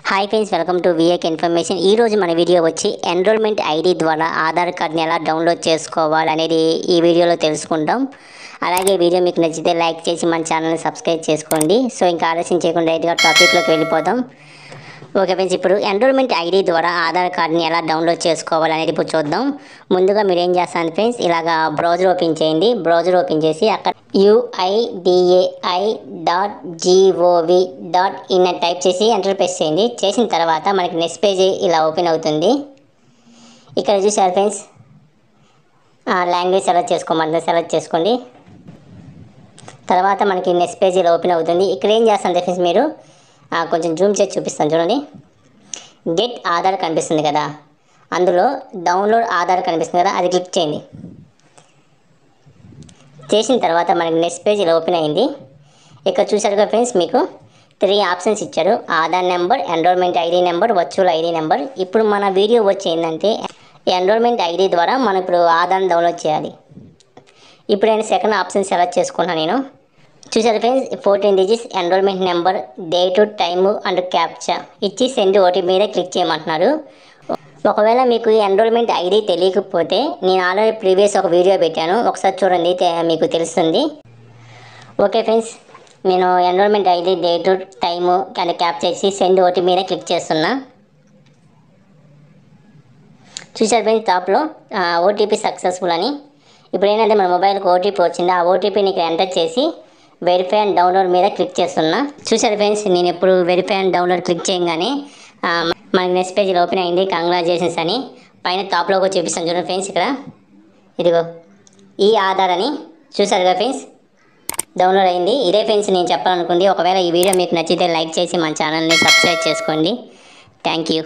Hi friends, welcome to విఏక్ information. ఈరోజు మన వీడియో వచ్చి ఎన్రోల్మెంట్ ఐడి ద్వారా ఆధార్ కార్డ్ని ఎలా డౌన్లోడ్ చేసుకోవాలనేది ఈ వీడియోలో తెలుసుకుంటాం. అలాగే వీడియో మీకు నచ్చితే లైక్ చేసి మన ఛానల్ని సబ్స్క్రైబ్ చేసుకోండి. సో ఇంకా ఆలస్యం చేయకుండా డైరెక్ట్గా టాపిక్లోకి వెళ్ళిపోతాం. ఓకే ఫ్రెండ్స్, ఇప్పుడు ఎన్రోల్మెంట్ ఐడి ద్వారా ఆధార్ కార్డ్ని ఎలా డౌన్లోడ్ చేసుకోవాలనేది ఇప్పుడు చూద్దాం. ముందుగా మీరు ఏం చేస్తాను ఫ్రెండ్స్, ఇలాగా బ్రౌజర్ ఓపెన్ చేయండి. బ్రౌజర్ ఓపెన్ చేసి అక్కడ uidai.gov.in అని టైప్ చేసి ఎంటర్ ప్రెస్ చేయండి. చేసిన తర్వాత మనకి నెక్స్ట్ పేజ్ ఇలా ఓపెన్ అవుతుంది. ఇక్కడ చూసారు ఫ్రెండ్స్, లాంగ్వేజ్ సెలెక్ట్ చేసుకోమంటే సెలెక్ట్ చేసుకోండి. తర్వాత మనకి నెక్స్ట్ పేజ్ ఇలా ఓపెన్ అవుతుంది. ఇక్కడ ఏం చేస్తాను ఫ్రెండ్స్, మీరు కొంచెం జూమ్ చేసి చూపిస్తాను చూడండి. గెట్ ఆధార్ కనిపిస్తుంది కదా, అందులో డౌన్లోడ్ ఆధార్ కనిపిస్తుంది కదా, అది క్లిక్ చేయండి. చేసిన తర్వాత మనకి నెక్స్ట్ పేజ్ ఇలా ఓపెన్ అయింది. ఇక్కడ చూసారుగా ఫ్రెండ్స్, మీకు 3 ఆప్షన్స్ ఇచ్చారు: Aadhaar number, enrolment ID number, virtual ID number. ఇప్పుడు మన వీడియో వచ్చి ఏంటంటే ఎన్రోల్మెంట్ ఐడి ద్వారా మనం ఇప్పుడు ఆధార్ని డౌన్లోడ్ చేయాలి. ఇప్పుడు నేను సెకండ్ ఆప్షన్ సెలెక్ట్ చేసుకున్నాను. నేను చూసారు friends, 14 digits enrolment number, date, time and captcha ఇచ్చి సెండ్ ఓటీపీ మీద క్లిక్ చేయమంటున్నారు. ఒకవేళ మీకు ఈ ఎన్రోల్మెంట్ ఐడి తెలియకపోతే నేను ఆల్రెడీ ప్రీవియస్ ఒక వీడియో పెట్టాను, ఒకసారి చూడండి, మీకు తెలుస్తుంది. ఓకే ఫ్రెండ్స్, నేను enrolment ID, date, time and captcha ఇచ్చి సెండ్ ఓటీపీ మీద క్లిక్ చేస్తున్నా. చూసారు ఫ్రెండ్స్, టాప్లో ఓటీపీ సక్సెస్ఫుల్ అని. ఇప్పుడు ఏంటంటే మన మొబైల్కి ఓటీపీ వచ్చింది. ఆ ఓటీపీని ఇక్కడ ఎంటర్ చేసి వెరిఫై అండ్ డౌన్లోడ్ మీద క్లిక్ చేస్తున్నా. చూసారు ఫ్రెండ్స్, నేను ఎప్పుడు వెరిఫై అండ్ డౌన్లోడ్ క్లిక్ చేయగానే మనకి నెక్స్ట్ పేజ్ ఓపెన్ అయింది. కంగ్రాచులేషన్స్ అని పైన టాప్లో కూడా చూపిస్తాను చూడండి ఫ్రెండ్స్. ఇక్కడ ఇదిగో ఈ ఆధార్ అని చూసారు కదా ఫ్రెండ్స్, డౌన్లోడ్ అయింది. ఇదే ఫ్రెండ్స్ నేను చెప్పాలనుకుంది. ఒకవేళ ఈ వీడియో మీకు నచ్చితే లైక్ చేసి మన ఛానల్ని సబ్స్క్రైబ్ చేసుకోండి. Thank you.